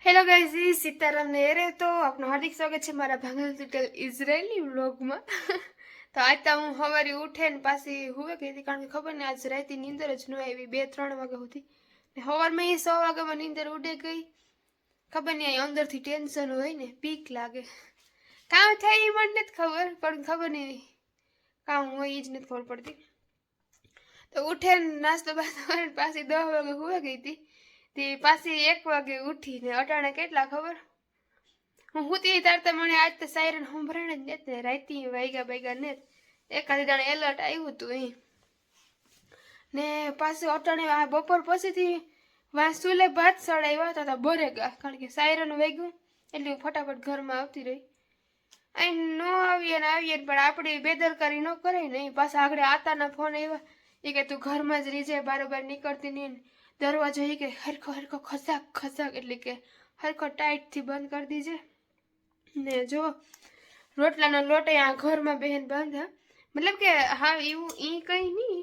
Hello guys, Sitaram ने रे तो आपनो हार्दिक स्वागत है मारा भांगल तुटल इजरायली व्लॉग में। तो आज तो हूँ सवारे उठे ने पासी हुए गई थी कारण के खबर नहीं आज रात नींदर ज न आई 2-3 वागे होती सवार में 100 वागे में नींदर उड़े गई। खबर नहीं आई अंदर थी टेंशन हो ने पीक लागे काम थाई मन ने खबर पण खबर नहीं काम हो ज नहीं खबर पड़ती। तो उठे नास्तो बास्तो पासी 10 वागे हुए गई थी ते पासी 1 वागे उठी ने अटाणे કેટલા ખબર હું હુતી તાર તો મને આજ તો સાયરન સંભળાણે જ ને રાતી વાગ્યા ને એકાદી દાણે એલર્ટ આવ્યું હતું અહીં ને પાછું અટાણે આ બપોર પછીથી વાસુલે ભાત સડાવ્યા હતા બરેગા કારણ કે સાયરન વાગ્યું એટલે હું ફટાફટ ઘરમાં આવતી રહી અહીં ન આવીએ ને પણ આપણી બેદરકારી ન કરે ને પાછા આગળ આતાના ફોન આવ્યા એ કે તું ઘરમાં જ રહી જાય બારોબાર નીકળતી નહીં दरवाजो ही के हरखो हरखो खसाक खसाक एटले के हरखो टाइट थी बंद कर दीजिए ने जो रोटला ना लोटे आ घर में बहन बांधा मतलब के हाँ यू ई कहीं नहीं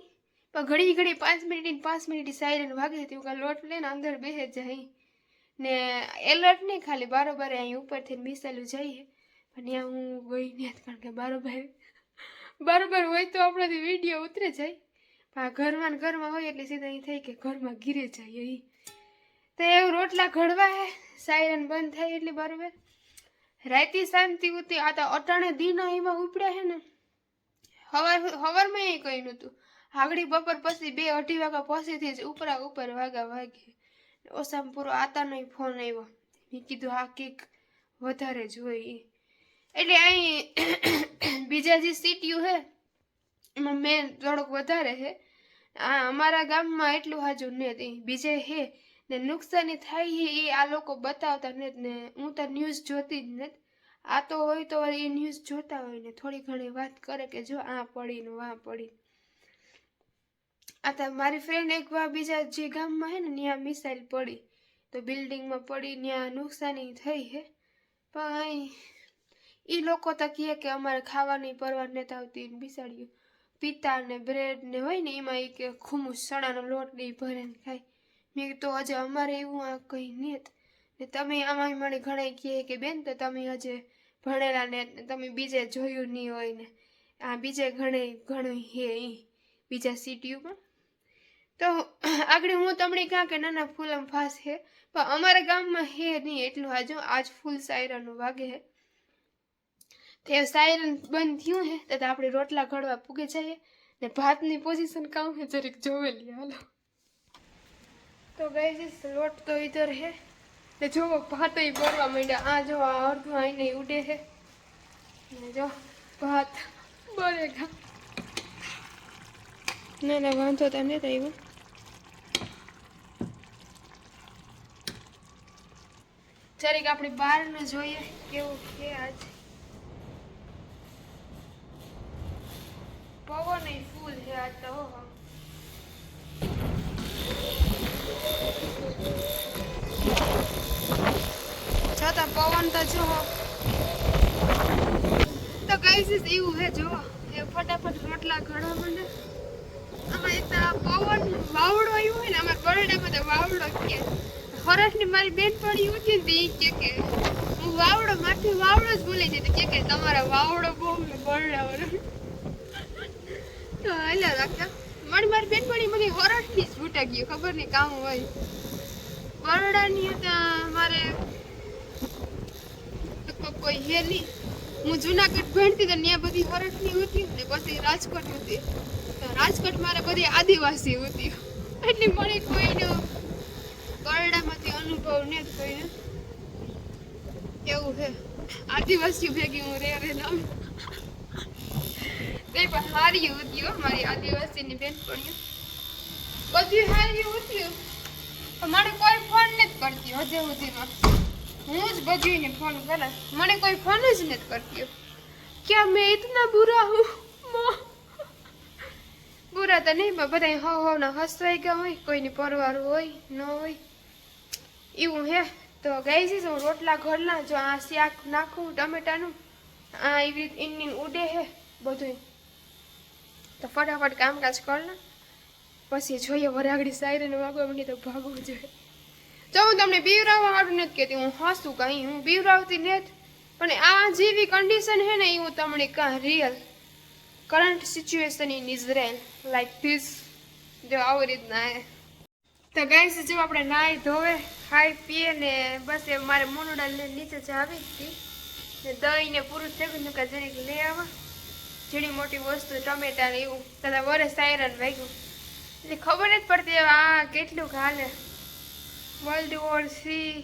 पर घड़ी घड़ी 5 मिनिट सायरन वागे थी का लोट लेने अंदर बेहे जाए ने एलर्ट नहीं खाली बारोबार अँ ऊपर थी मिसालू जाइए पण यहाँ हूँ गई नहीं कारण के बारोबार हो तो अपना वीडियो उतरे जाए घर में हो એટલે સીધા અહીં થઈ કે ઘરમાં ગીરે જાય એ તો એવું રોટલા ઘડવા હે સાયરન બંધ થાય એટલે બરોબર રાતી શાંતિ ઉતી આ તો અટાણે દિન એમાં ઉપડ્યા હે ને હવારમાં એ કઈ નતું આગળી બપોર પછી 2-2:30 વાગ્યા પછીથી જ ઉપરા ઉપર વાગા વાગે ઓસામ પૂરો આતાનો ફોન આવ્યો મેં કીધું હા કેક વધારે જોઈ એટલે અહીં બીજા જે સિટીઓ હે એમાં મેન થોડોક વધારે હે આ અમારા ગામમાં એટલું હાજુ નથી બીજે હે ને નુકસાની થાય હે એ આ લોકો બતાવતા નથી ને હું તો ન્યૂઝ જોતી જ નથી આ તો હોય તો એ ન્યૂઝ જોતા હોય ને થોડી ઘણી વાત કરે કે જો આ પડી ને વા પડી આ તો મારી ફ્રેન્ડ એક વાર બીજા જે ગામમાં હે ને ત્યાં મિસાઇલ પડી તો બિલ્ડિંગમાં પડી ત્યાં નુકસાની થઈ હે પણ એ લોકો તો કહે કે અમારે ખાવાની પરવા નથી આવતી બિસાડ્યું पीता ने ब्रेड ने होय ने एमां एक खुमूस चणानो लोट ने भरे ने खाय मैं तो अजे अमारे एवुं आ कई नेत ने तमे आमां मने घणाय कहे के बेन तो तमे अजे भणेला ने तमे बीजे जोयुं नहीं होय ने आ बीजे घणुं हे बीजा सिटीओ पण तो आगळे हूँ तमने क्या के नाना फूलम फास है पण अमारा गाममां हे नहीं एटलुं आज फूल सायरन वागे है ते सायरन बंद थयुं है तो आपणे रोटला घड़वा पूगे जाइए ने भातनी पोजीशन काम है जरीक जोवे ली हालो। तो गाइस लोट तो इधर है ने जो भात ही बरवा मांड्या आ जो आ अर्धो आईने उडे है ने जो भात बरेगा ना ना वांधो तो नहीं थयो जरीक आपणे बार न जोईए केवुं छे आज पवन ही फूल है आज तो छता पवन तो जो तो कैसे एवं है जो ये फटाफट रोटला घड़ा मंडे आमा एक पवन वावड़ो आव्यो है ने अमर बरडा में तो वावड़ो के हरस ने मारी बेन पड़ी उठी ने के हूँ वावड़ो माथे वावड़ो ज बोले छे के तमारा वावड़ो बहू बरडा वाળો तो आला रखा मारी बेन पड़ी मने हरस थी छूटा गयो खबर नहीं काम होय बरडा नी था मारे तो कोई है नहीं हूँ जूनागढ़ भणती तो न्या बधी हरसनी होती ने पछी राजकोट होती तो राजकोट मारे बधी आदिवासी होती એટલે મને કોઈનો બરડામાંથી અનુભવ ને કોઈને એવું છે આદિવાસી ભેગી હું રે નામ તે પણ હારી હોતી હો મારી આદિવાસીની બેનપણીઓ બધી હારી હોતી મારે કોઈ ફોન નથી કરતી હજે સુધીમાં હું જ બધીને ફોન કરે મને કોઈ ફોન જ નથી કરતી क्या मैं इतना बुरा हूँ बुरा तो नहीं बधाई हो ना हसवाई गया हो कोई नहीं परवार हो न हो एवं है तो गई थी हूँ रोटला घरना जो आ शाक नाखू टमेटानु आ एवं इन उडे है बधु तो फटाफट कामकाज करना पछी जोईए वरे आगळ सायरन वागवा मंडी तो भागवू जोईए તો હું તમને બીવરાવવા હારું નથી કહેતી, હું હસું કઈ હું બીવરાવતી નથી, પણ આ જેવી કન્ડિશન હે ને એ હું તમને કહું real current situation in Israel like this, જો આવી રીતના હે. તો ગાઈસ જો આપણે નાઈ ધોવે ખાઈ પીએ ને બસ એ મારે મોનોડા નીચે જ આવી હતી ને દહીં ને પૂરું થઈ ગયું કે જરીક લઈ આવા ઝીણી મોટી વસ્તુ ટમેટા ને એવું તથા વરે સાયરન વાગ્યું એટલે ખબર જ પડતી આ કેટલું હાલે વર્લ્ડ વોર 3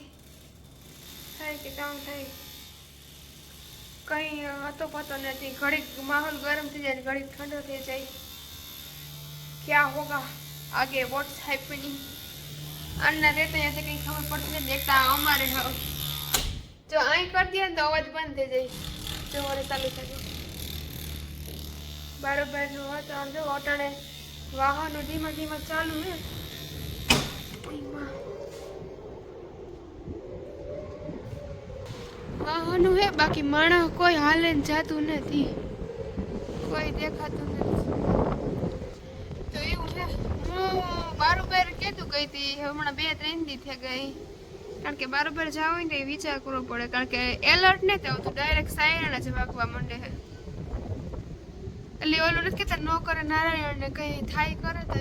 થાય કે કામ થાય કઈ હતો પતો નથી, ઘડીક માહોલ ગરમ થઈ જાય ઘડીક ઠંડો થઈ જાય, ક્યાં હોગા આગે વોટ્સ હેપનિંગ આના રેટ અહીંયાથી કંઈ ખબર પડતી નથી. એક અમારે જો અહીં કરી દે ને તો અવાજ બંધ થઈ જાય, જો વરે ચાલુ થઈ બરોબરનું વાતાવરણ જો અટાણે વાહનો ધીમા ધીમા ચાલુ હે વાહનો હે બાકી માણસ કોઈ હાલે જાતું નથી, કોઈ દેખાતું નથી. તો એવું છે હું બારોબાર કેતું ગઈ હતી હમણાં 2-3 દી થઈ ગઈ, કારણ કે બારોબાર જાવ હોય ને એ વિચાર કરવો પડે, કારણ કે એલર્ટ નથી આવતું ડાયરેક્ટ સાયરન જ વાગવા માંડે છે. એટલે ઓલું નથી કહેતા ન કરે નારાયણ ને કઈ થાય કરે તો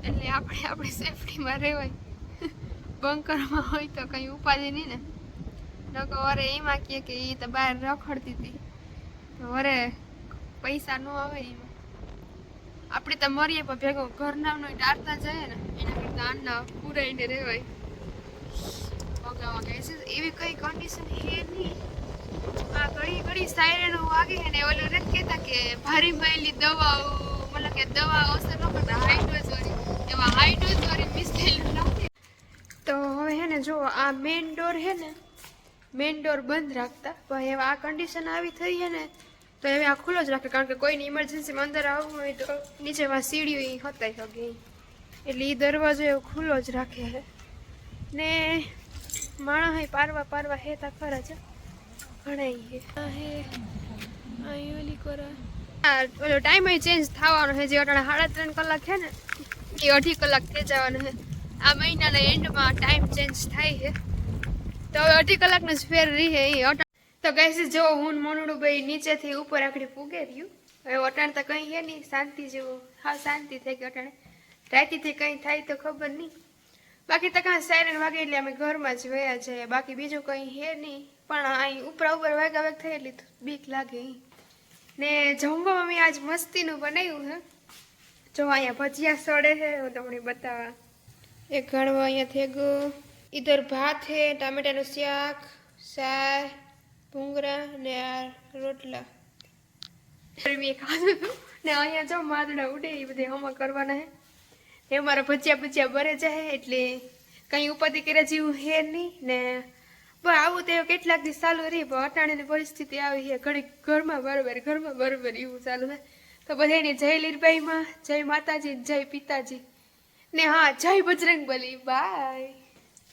એટલે આપણે આપણી સેફટીમાં રહેવાય, બંકરમાં હોય તો કઈ ઉપાધિ નહીં ને. નકો વરે એમાં કહે કે એ તો બહાર રખડતી હતી વરે પૈસા ન આવે એમાં, આપણે તો મરીએ પણ ભેગો ઘરના નો ડારતા જાય ને એના કરતા આના પૂરાઈને રહેવાય. એવી કઈ કન્ડિશન હે નહીં, આ ઘડી ઘડી સાયરનો વાગે ને ઓલું નથી કહેતા કે ભારી માયેલી દવાઓ મતલબ કે દવા અસર ન કરતા હાઈ ડોઝ વાળી, એવા હાઈ ડોઝ વાળી મિસાઇલ નથી. તો હવે હે ને જો આ મેઇન ડોર હે ને મેઇન ડોર બંધ રાખતા, પણ હવે આ કન્ડિશન આવી થઈ છે ને તો હવે આ ખુલ્લો જ રાખે, કારણ કે કોઈની ઇમરજન્સીમાં અંદર આવવું હોય તો નીચેમાં સીડીઓ એ હતાઈ શકે એટલે એ દરવાજો એવો ખુલ્લો જ રાખે છે ને. માણસ પારવા હેતા ખરા છે ઘણા હે ઓલી કરે ઓલો ટાઈમ ચેન્જ થવાનો છે, જે અટાણે 3.5 કલાક છે ને એ 2.5 કલાક થઈ જવાનો છે. આ મહિનાના એન્ડમાં ટાઈમ ચેન્જ થાય છે તો હવે 2.5 કલાકનો જ ફેર રહી એ. તો ગાઈસ જો હું મોનડું ભાઈ નીચેથી ઉપર આખડી પૂગે રહ્યું, હવે અટાણ તો કંઈ હે નહીં, શાંતિ જેવું હા શાંતિ થઈ ગઈ. અટાણે રાતીથી કંઈ થાય તો ખબર નહીં, બાકી તો કાંઈ સાયરન વાગે એટલે અમે ઘરમાં જ વયા જઈએ, બાકી બીજું કંઈ હે નહીં. પણ અહીં ઉપર વાગ થઈ એટલે બીક લાગે ને. જમવામાં મેં આજ મસ્તીનું બનાવ્યું હે, જો અહીંયા ભજીયા સડે છે હું તમને બતાવવા. એક ઘણવા અહીંયા થઈ ગયું, ઇધર ભાત હે, ટામેટાનું શાક, સાય, ભૂંગરા ને આ રોટલા મેં ખાધું હતું ને. અહીંયા જો માદડા ઉડે એ બધે હમા કરવાના હે, એ મારા ભજીયા ભરે જાય એટલે કંઈ ઉપાધિ કર્યા જેવું હે નહીં ને. બસ આવું તો કેટલાક દિવસ ચાલુ રહી, પણ અટાણીની પરિસ્થિતિ આવી છે ઘડી ઘરમાં બરોબર એવું ચાલુ છે. તો બધાને જય લીરબાઈમાં, જય માતાજી, જય પિતાજી ને હા જય બજરંગબલી. બાય.